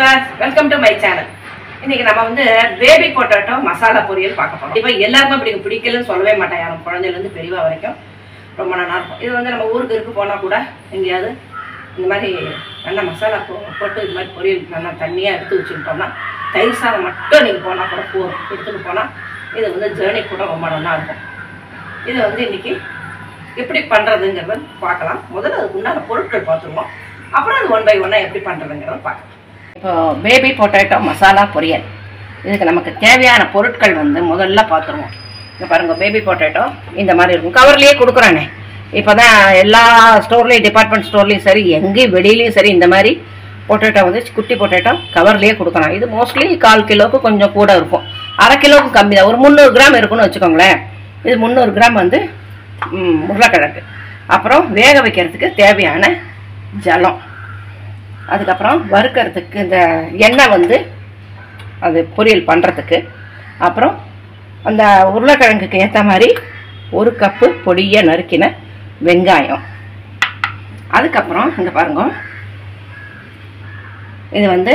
Viewers, welcome to my channel. இன்னைக்கு நம்ம வந்து பேபி பொட்டேட்டோ மசாலா பொரியல் பார்க்க போறோம். இப்போ எல்லாருமே பிடிக்கலன்னு சொல்லவே மாட்டேன், யாரும் குழந்தையில இருந்து பெரியவா வரைக்கும் ரொம்ப நல்லா இருக்கும். இது வந்து நம்ம ஊருக்கு போனா கூட எங்கேயாவது இந்த மாதிரி நல்லா மசாலா போட்டு இது மாதிரி பொரியல் நல்லா தண்ணியாக எடுத்து வச்சுக்கிட்டோம்னா தயிர் சாதம் மட்டும் நீங்கள் போனால் கூட போதும். எடுத்துகிட்டு போனால் இது வந்து ஜேர்னி கூட ரொம்ப நல்லா இருக்கும். இதை வந்து இன்னைக்கு எப்படி பண்ணுறதுங்கிறத பார்க்கலாம். முதல்ல அதுக்கு உண்டான பொருட்கள் பார்த்துருவோம், அப்புறம் அது ஒன் பை ஒன்னாக எப்படி பண்ணுறதுங்கிறத பார்க்கலாம். இப்போ பேபி பொட்டேட்டோ மசாலா பொரியல், இதுக்கு நமக்கு தேவையான பொருட்கள் வந்து முதல்ல பார்த்துருவோம். இங்கே பாருங்கள், பேபி பொட்டேட்டோ இந்த மாதிரி இருக்கும், கவர்லேயே கொடுக்குறானே. இப்போ தான் எல்லா ஸ்டோர்லேயும், டிபார்ட்மெண்ட் ஸ்டோர்லேயும் சரி, எங்கேயும் வெளியிலையும் சரி, இந்த மாதிரி பொட்டேட்டோ வந்து குட்டி பொட்டேட்டோ கவர்லேயே கொடுக்குறான். இது மோஸ்ட்லி 1/4 கிலோவுக்கு கொஞ்சம் கூட இருக்கும், 1/2 கிலோவுக்கு கம்மி தான், ஒரு 300 கிராம் இருக்குன்னு வச்சுக்கோங்களேன். இது 300 கிராம் வந்து உருளைக்கிழங்கு, அப்புறம் வேக வைக்கிறதுக்கு தேவையான ஜலம், அதுக்கப்புறம் வறுக்கிறதுக்கு இந்த எண்ணெய் வந்து அது பொரியல் பண்ணுறதுக்கு, அப்புறம் அந்த உருளைக்கிழங்குக்கு ஏற்ற மாதிரி 1 கப்பு பொடியாக நறுக்கின வெங்காயம், அதுக்கப்புறம் இங்கே பாருங்க, இது வந்து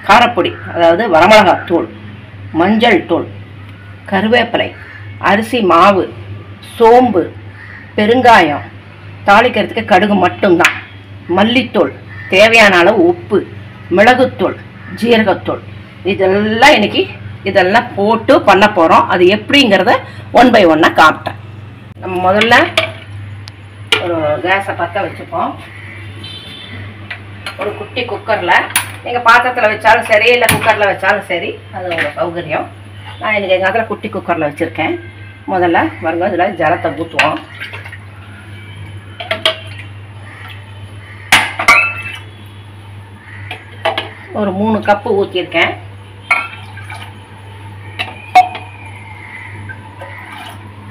காரப்பொடி, அதாவது வரமிளகாத்தூள், மஞ்சள் தூள், கருவேப்பிலை, அரிசி மாவு, சோம்பு, பெருங்காயம், தாளிக்கிறதுக்கு கடுகு மட்டும்தான், மல்லித்தூள், தேவையான அளவு உப்பு, மிளகுத்தூள், ஜீரகத்தூள், இதெல்லாம் இன்னைக்கு இதெல்லாம் போட்டு பண்ண போகிறோம். அது எப்படிங்கிறத ஒன் பை ஒன்னாக காமிட்டேன். நம்ம முதல்ல ஒரு கேஸை பற்ற வச்சுப்போம். ஒரு குட்டி குக்கரில், நீங்கள் பாத்திரத்தில் வச்சாலும் சரி, இல்லை குக்கரில் வச்சாலும் சரி, அது உங்கள் சௌகரியம். நான் இன்றைக்கி எங்கள் அதில் குட்டி குக்கரில் வச்சுருக்கேன். முதல்ல வருங்க, இதில் ஜலத்தை ஊற்றுவோம். ஒரு 3 கப்பு ஊற்றிருக்கேன்.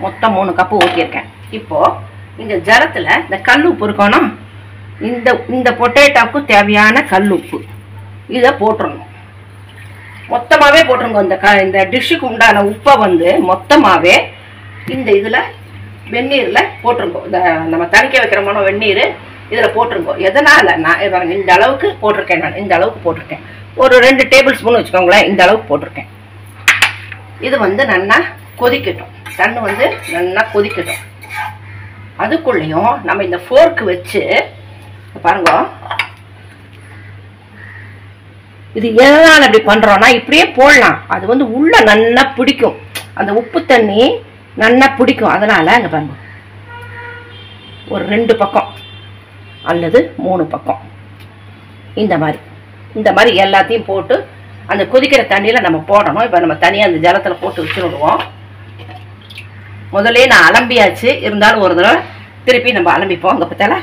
மொத்தம் 3 கப்பு ஊற்றிருக்கேன். இப்போது இந்த ஜலத்தில் இந்த கல் உப்பு இருக்கணும், இந்த பொட்டேட்டோவுக்கு தேவையான கல் உப்பு இதை போட்டுடணும். மொத்தமாகவே போட்டுருங்க. இந்த டிஷ்ஷுக்கு உண்டான உப்பை வந்து மொத்தமாகவே இந்த இதில் வெந்நீரில் போட்டுருங்க. இந்த நம்ம தணிக்க வைக்கிறோமான வெந்நீர் இதில் போட்டுருங்க. எதனால் நான் பாருங்க, இந்த அளவுக்கு போட்டிருக்கேன். நான் இந்த அளவுக்கு போட்டிருக்கேன், ஒரு 2 டேபிள் ஸ்பூன் வச்சுக்கோங்களேன், இந்த அளவுக்கு போட்டிருக்கேன். இது வந்து நல்லா கொதிக்கட்டும், தண்ணி வந்து நல்லா கொதிக்கட்டும். அதுக்குள்ளேயும் நம்ம இந்த ஃபோர்க்கு வச்சு பாருங்க, இது எதனால் அப்படி பண்ணுறோன்னா, இப்படியே போடலாம், அது வந்து உள்ள நல்லா பிடிக்கும், அந்த உப்பு தண்ணி நல்லா பிடிக்கும். அதனால் இங்கே பாருங்க, ஒரு 2 பக்கம் அல்லது 3 பக்கம் இந்த மாதிரி எல்லாத்தையும் போட்டு அந்த கொதிக்கிற தண்ணியில் நம்ம போடணும். இப்போ நம்ம தனியாக அந்த ஜலத்தில் போட்டு வச்சுடுவோம். முதல்ல நான் அலம்பியாச்சு, இருந்தாலும் ஒரு தடவை திருப்பி நம்ம அலம்பிப்போம். அங்கே பார்த்தால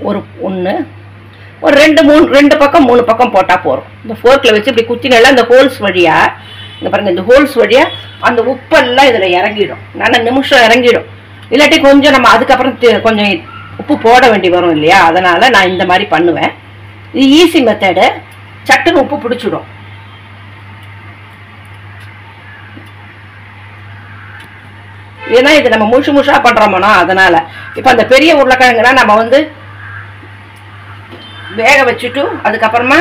ஒரு 2 பக்கம் 3 பக்கம் போட்டால் போகிறோம். இந்த ஃபோர்க்கில் வச்சு இப்படி குத்தினால இந்த ஹோல்ஸ் வழியாக, இங்கே பாருங்கள், இந்த ஹோல்ஸ் வழியாக அந்த உப்பெல்லாம் இதில் இறங்கிடும், நல்ல நிமிஷம் இறங்கிடும். இல்லாட்டி கொஞ்சம் நம்ம அதுக்கப்புறம் கொஞ்சம் உப்பு போட வேண்டி வரும் இல்லையா, அதனால் நான் இந்த மாதிரி பண்ணுவேன். இது ஈஸி மெத்தடு, சட்டுன்னு உப்பு பிடிச்சிடும். ஏன்னா இது நம்ம முழுசாக பண்ணுறோமோனா, அதனால். இப்போ அந்த பெரிய உருளைக்கிழங்குனா நம்ம வந்து வேக வச்சுட்டு அதுக்கப்புறமா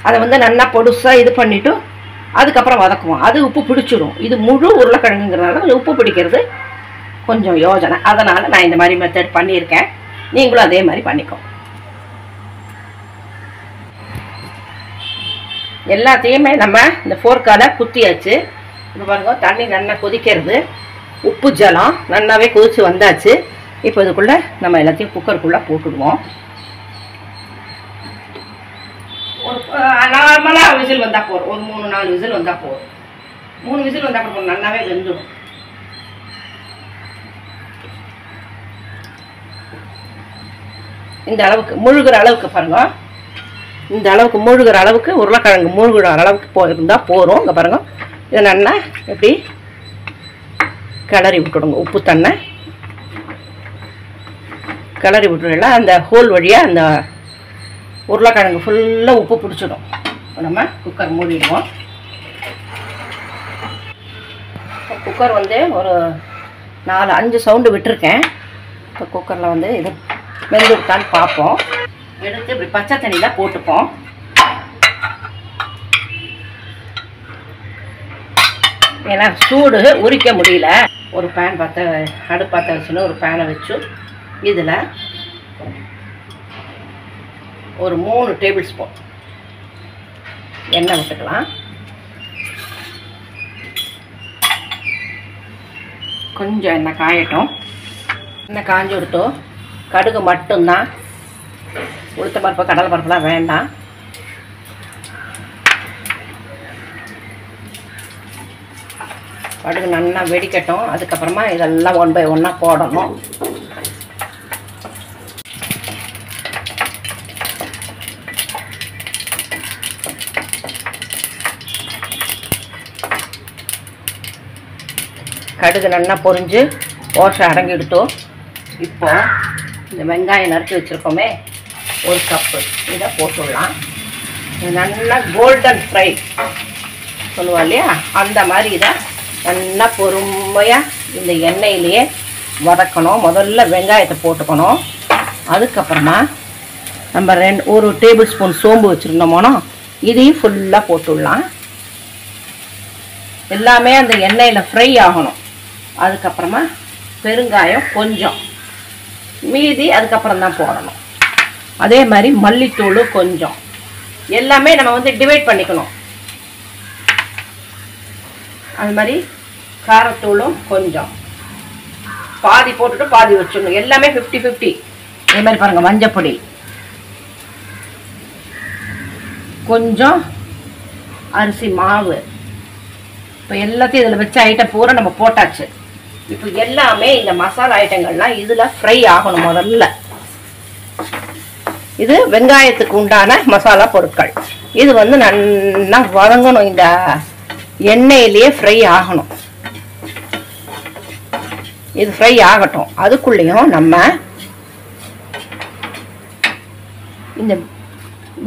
அதை வந்து நல்லா பொடுசாக இது பண்ணிவிட்டு அதுக்கப்புறம் வதக்குவோம், அது உப்பு பிடிச்சிடும். இது முழு உருளைக்கிழங்குங்கிறதுனால கொஞ்சம் உப்பு பிடிக்கிறது கொஞ்சம் யோஜனை. அதனால் நான் இந்த மாதிரி மெத்தட் பண்ணியிருக்கேன், நீங்களும் அதே மாதிரி பண்ணிக்கோ. எல்லாத்தையுமே நம்ம இந்த ஃபோர்க்கால குத்தியாச்சு. இப்போ பாருங்க, தண்ணி நல்லா கொதிக்கிறது, உப்பு ஜலம் நல்லாவே கொதிச்சு வந்தாச்சு. இப்போ இதுக்குள்ளே நம்ம எல்லாத்தையும் குக்கருக்குள்ளே போட்டுடுவோம். ஒரு நார்மலாக விசில் வந்தால் போதும், ஒரு 3-4 விசில் வந்தால் போதும். 3 விசில் வந்தால் போதும், நல்லாவே வெந்துடும். இந்த அளவுக்கு முழுகிற அளவுக்கு பாருங்க, இந்த அளவுக்கு முழுகிற அளவுக்கு உருளைக்கிழங்கு முழுகிற அளவுக்கு இருந்தால் போகிறோம். இங்கே பாருங்க, இதை நல்லா எப்படி கிளறி விட்டுடுங்க. உப்பு தண்ணை கிளறி விட்டுடலாம், அந்த ஹோல் வழியாக அந்த உருளைக்கிழங்கு ஃபுல்லாக உப்பு பிடிச்சிடும். நம்ம குக்கர் மூடிடுவோம். குக்கர் வந்து ஒரு 4-5 சவுண்டு விட்டுருக்கேன். இப்போ குக்கரில் வந்து இது வெந்துட்டான்னு பார்ப்போம். எடுத்து இப்படி பச்சை தண்ணியில் போட்டுப்போம். ஏன்னா சூடு உரிக்க முடியல. ஒரு பேன் அடுப்பு பற்ற வச்சுன்னு ஒரு பேனை வச்சு இதில் ஒரு 3 டேபிள் ஸ்பூன் எண்ணெய் விட்டுக்கலாம். கொஞ்சம் எண்ணெய் காயட்டும். எண்ணெய் காஞ்சி விட்டோம். கடுகு மட்டும்தான், உளுத்த பருப்பு கடலை பருப்புலாம் வேண்டாம். கடுகு நல்லா வெடிக்கட்டும். அதுக்கப்புறமா இதெல்லாம் 1 by 1 போடணும். கடுகு நல்லா பொரிஞ்சு ஓசை அடங்கி எடுத்தோம். இப்போ இந்த வெங்காயம் நறுக்கி வச்சுருக்கோமே 1 கப்பு இதை போட்டுடலாம். நல்லா கோல்டன் ஃப்ரை சொல்லுவா இல்லையா, அந்த மாதிரி இதை நல்லா பொறுமையாக இந்த எண்ணெயிலேயே வதக்கணும். முதல்ல வெங்காயத்தை போட்டுக்கணும். அதுக்கப்புறமா நம்ம 1 டேபிள் ஸ்பூன் சோம்பு வச்சுருந்தோமோனோ இதையும் ஃபுல்லாக போட்டுடலாம். எல்லாமே அந்த எண்ணெயில் ஃப்ரை ஆகணும். அதுக்கப்புறமா பெருங்காயம் கொஞ்சம், மீதி அதுக்கப்புறம் தான் போடணும். அதே மாதிரி மல்லித்தூள் கொஞ்சம், எல்லாமே நம்ம டிவைட் பண்ணிக்கணும். அது மாதிரி காரத்தூளும் கொஞ்சம் பாதி போட்டுட்டு பாதி வச்சிடணும். எல்லாமே 50-50. அதே மாதிரி பாருங்கள், மஞ்சப்பொடி கொஞ்சம், அரிசி மாவு. இப்போ எல்லாத்தையும் இதில் வச்ச ஐட்டம் பூரா நம்ம போட்டாச்சு. இப்போ எல்லாமே இந்த மசாலா ஐட்டங்கள்லாம் இதில் ஃப்ரை ஆகணும். முதல்ல இது வெங்காயத்துக்கு உண்டான மசாலா பொருட்கள். இது நல்லா வதங்கணும், இந்த எண்ணெயிலேயே ஃப்ரை ஆகணும். இது ஃப்ரை ஆகட்டும். அதுக்குள்ளேயும் நம்ம இந்த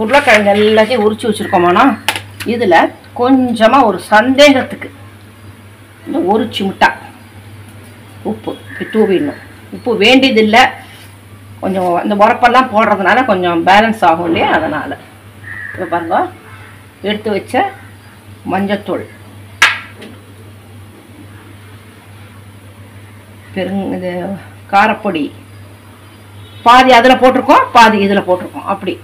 உருளைக்கிழங்கு எல்லாத்தையும் உரிச்சு வச்சுருக்கோமோனா இதில் கொஞ்சமாக ஒரு சந்தேகத்துக்கு 1 சிமுட்டா உப்பு தூவிடணும். உப்பு வேண்டியதில்லை, கொஞ்சம் இந்த உரப்பெல்லாம் போடுறதுனால கொஞ்சம் பேலன்ஸ் ஆகும் இல்லையா, அதனால். இப்போ பாருங்க, எடுத்து வச்ச மஞ்சத்தூள், இது காரப்பொடி பாதி அதில் போட்டிருக்கோம், பாதி இதில் போட்டிருக்கோம். அப்படி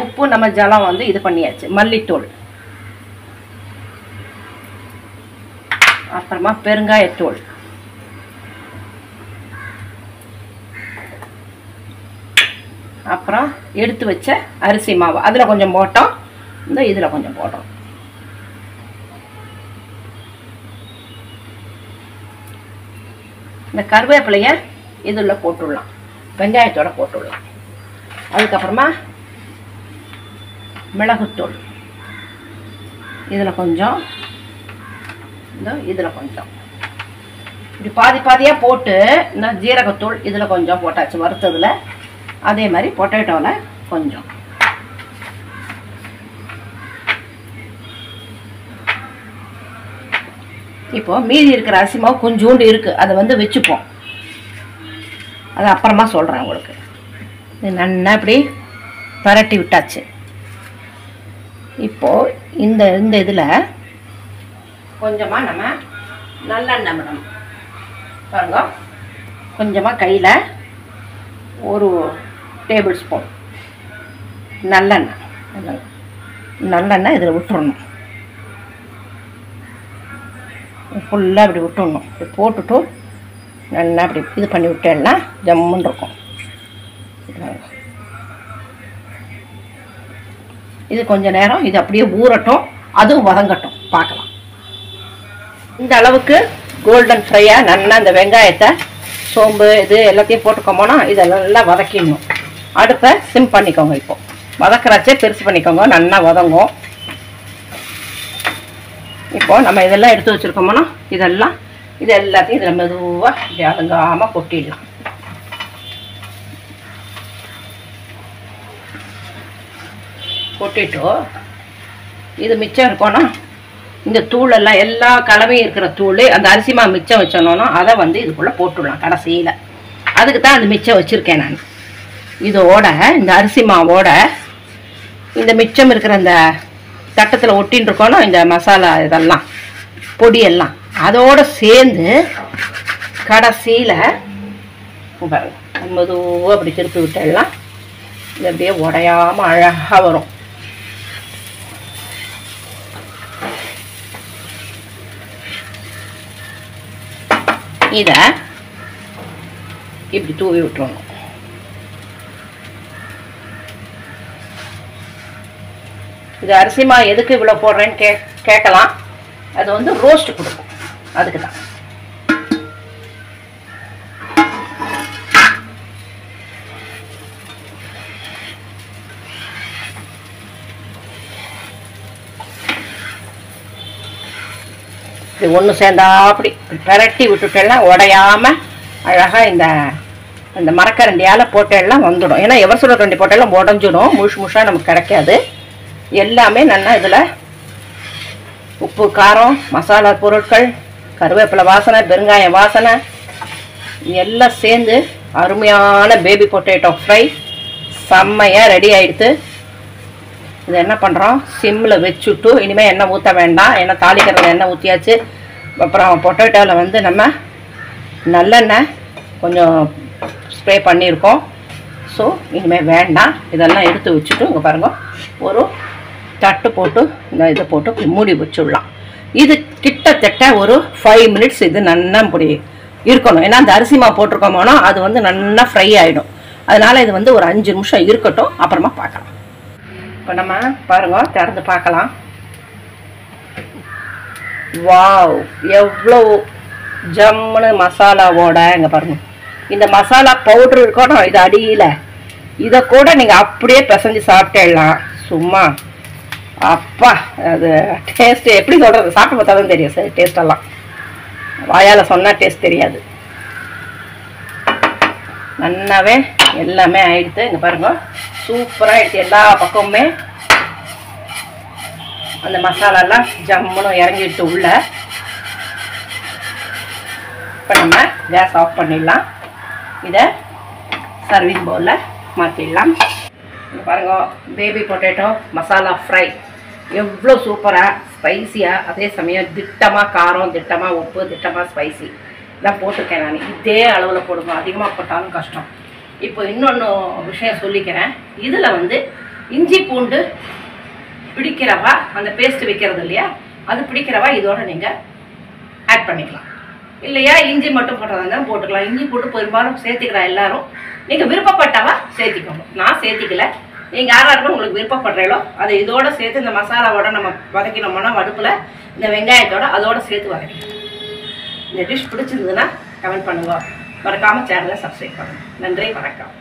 உப்பு நம்ம ஜலம் இது பண்ணியாச்சு. மல்லித்தூள், அப்புறமா பெருங்காயத்தூள், அப்புறம் எடுத்து வச்ச அரிசி மாவு அதில் கொஞ்சம் போட்டோம், இந்த இதில் கொஞ்சம் போட்டோம். இந்த கருவேப்பிலைய இதில் போட்டுடலாம், வெங்காயத்தோட போட்டுடலாம். அதுக்கப்புறமா மிளகுத்தூள் இதில் கொஞ்சம், இந்த இதில் கொஞ்சம், இப்படி பாதி பாதியாக போட்டு இந்த ஜீரகத்தூள் இதில் கொஞ்சம் போட்டாச்சு வறுத்ததில். அதே மாதிரி பொட்டேட்டோவில் கொஞ்சம். இப்போ மீதி இருக்கிற அரிசி மாவு கொஞ்சோண்டு இருக்குது, அதை வச்சுப்போம். அது அப்புறமா சொல்கிறேன் உங்களுக்கு. இது நல்லா இப்படி பரட்டி விட்டாச்சு. இப்போது இந்த இதில் கொஞ்சமாக நம்ம நல்லெண்ணெய் விடணும். பாருங்க, கொஞ்சமாக கையில் 1 டேபிள் ஸ்பூன் நல்லெண்ணெய் இதில் விட்டுடணும். ஃபுல்லாக இப்படி விட்டுடணும். இப்படி போட்டுட்டு நல்லா இப்படி இது பண்ணி விட்டேன்னா ஜம்முன்னு இருக்கும். இது கொஞ்சம் நேரம் இது அப்படியே ஊறட்டும், அதுவும் வதங்கட்டும், பார்க்கலாம். இந்த அளவுக்கு கோல்டன் ஃப்ரையாக நல்லா இந்த வெங்காயத்தை சோம்பு இது எல்லாத்தையும் போட்டுக்கோமோனா இதெல்லாம் நல்லா வதக்கிடணும். அடுப்பை சிம் பண்ணிக்கோங்க. இப்போ வதக்குறாச்சே பெருசு பண்ணிக்கோங்க, நல்லா வதங்கும். இப்போ நம்ம இதெல்லாம் எடுத்து வச்சுருக்கோமோனா இது எல்லாத்தையும் இதில் மெதுவாக இப்படி அடங்காமல் கொட்டிடலாம். கொட்டிட்டு இது மிச்சம் இருக்கோன்னா இந்த தூளெல்லாம் எல்லா கலவையும் இருக்கிற தூள் அந்த அரிசி மாவு மிச்சம் வச்சோன்னா அதை இதுக்குள்ளே போட்டுடலாம் கடைசியில். அதுக்கு தான் அந்த மிச்சம் வச்சுருக்கேன் நான். இதோட இந்த அரிசி மாவோட இந்த மிச்சம் இருக்கிற இந்த தட்டத்தில் ஒட்டின்னு இருக்கணும் இந்த மசாலா இதெல்லாம் பொடியெல்லாம் அதோட சேர்ந்து கடைசியில் மெதுவாக அப்படி திருப்பி விட்டுடலாம். இது அப்படியே உடையாமல் அழகாக வரும். இதை இப்படி தூவி விட்டுருணும். இது அரிசிமா எதுக்கு இவ்வளோ போடுறேன்னு கேட்கலாம். அது வந்து ரோஸ்ட் கொடுக்கும், அதுக்கு தான். இது ஒன்று சேர்ந்தா அப்படி பிரட்டி விட்டுட்டெல்லாம் உடையாமல் அழகாக இந்த மரக்கரண்டியால் போட்டெல்லாம் வந்துடும். ஏன்னா எவர் சொல்ல கரண்டி போட்டெல்லாம் உடஞ்சிடும், முழுசாக நமக்கு கிடைக்காது. எல்லாமே நல்லா இதில் உப்பு காரம் மசாலா பொருட்கள் கருவேப்பிலை வாசனை பெருங்காயம் வாசனை எல்லாம் சேர்ந்து அருமையான பேபி பொட்டேட்டோ ஃப்ரை செம்மையாக ரெடி ஆகிடுது. இது என்ன பண்ணுறோம், சிம்மில் வச்சுட்டு இனிமேல் எண்ணெய் ஊற்ற வேண்டாம். ஏன்னா தாளிக்கிறது எண்ணெய் ஊற்றியாச்சு. அப்புறம் பொட்டேட்டோவில் வந்து நம்ம நல்லெண்ணெய் கொஞ்சம் ஸ்ப்ரே பண்ணியிருக்கோம். ஸோ இனிமேல் வேண்டாம். இதெல்லாம் எடுத்து வச்சுட்டு இங்கே பாருங்கள், ஒரு தட்டு போட்டு இந்த இதை போட்டு மூடி வச்சுடலாம். இது கிட்டத்தட்ட ஒரு 5 மினிட்ஸ் இது நல்லா இப்படி இருக்கணும். ஏன்னா அந்த அரிசி மாவு போட்டிருக்கோமோனா அது வந்து நல்லா ஃப்ரை ஆகிடும். அதனால் இது வந்து ஒரு 5 நிமிஷம் இருக்கட்டும், அப்புறமா பார்க்கலாம். இப்போ நம்ம பாருங்க திறந்து பார்க்கலாம். வாவ், எவ்வளோ ஜம்முன்னு மசாலாவோட இங்கே பாருங்க. இந்த மசாலா பவுட்ரு இருக்கணும் இது அடியில். இதை கூட நீங்கள் அப்படியே பிசைஞ்சு சாப்பிட்டுடலாம் சும்மா. அப்பா, அது டேஸ்ட்டு எப்படி சொல்கிறது, சாப்பிட்டு பார்த்தா தான் தெரியும் சார் டேஸ்டெல்லாம். வாயால் சொன்னால் டேஸ்ட் தெரியாது. நல்லாவே எல்லாமே ஆயிடுத்து. இங்கே பாருங்க சூப்பராக ஆயிடுச்சு. எல்லா பக்கமுமே அந்த மசாலாலாம் ஜம்முன்னு இறங்கிட்டு உள்ள. இப்போ நம்ம கேஸ் ஆஃப் பண்ணிடலாம். இதை சர்விங் பவுலில் மாற்றிடலாம். இங்கே பாருங்க, பேபி பொட்டேட்டோ மசாலா ஃப்ரை எவ்வளோ சூப்பராக ஸ்பைஸியாக, அதே சமயம் திட்டமாக காரம், திட்டமாக உப்பு, திட்டமாக ஸ்பைசி இதான் போட்டிருக்கேன் நான். இதே அளவில் போடுங்க, அதிகமாக போட்டாலும் கஷ்டம். இப்போ இன்னொன்று விஷயம் சொல்லிக்கிறேன். இதில் வந்து இஞ்சி பூண்டு பிடிக்கிறவா அந்த பேஸ்ட் வைக்கிறது இல்லையா, அது பிடிக்கிறவா இதோட நீங்கள் ஆட் பண்ணிக்கலாம். இல்லையா இஞ்சி மட்டும் போட்டதா போட்டுக்கலாம். இஞ்சி போட்டு பெரும்பாலும் சேர்த்துக்கிறா எல்லாரும். நீங்கள் விருப்பப்பட்டவா சேர்த்திக்கணும். நான் சேர்த்திக்கல. நீங்கள் யாராருக்கும் உங்களுக்கு விருப்பப்படுறீங்களோ அதை இதோட சேர்த்து இந்த மசாலாவோட நம்ம வதக்கினோம்னா அடுப்பில் இந்த வெங்காயத்தோட அதோட சேர்த்து வதக்கணும். இந்த டிஷ் பிடிச்சிருந்ததுன்னா கமெண்ட் பண்ணுங்க. மறக்காமல் சேனலை சப்ஸ்கிரைப் பண்ணுங்கள். நன்றி, வணக்கம்.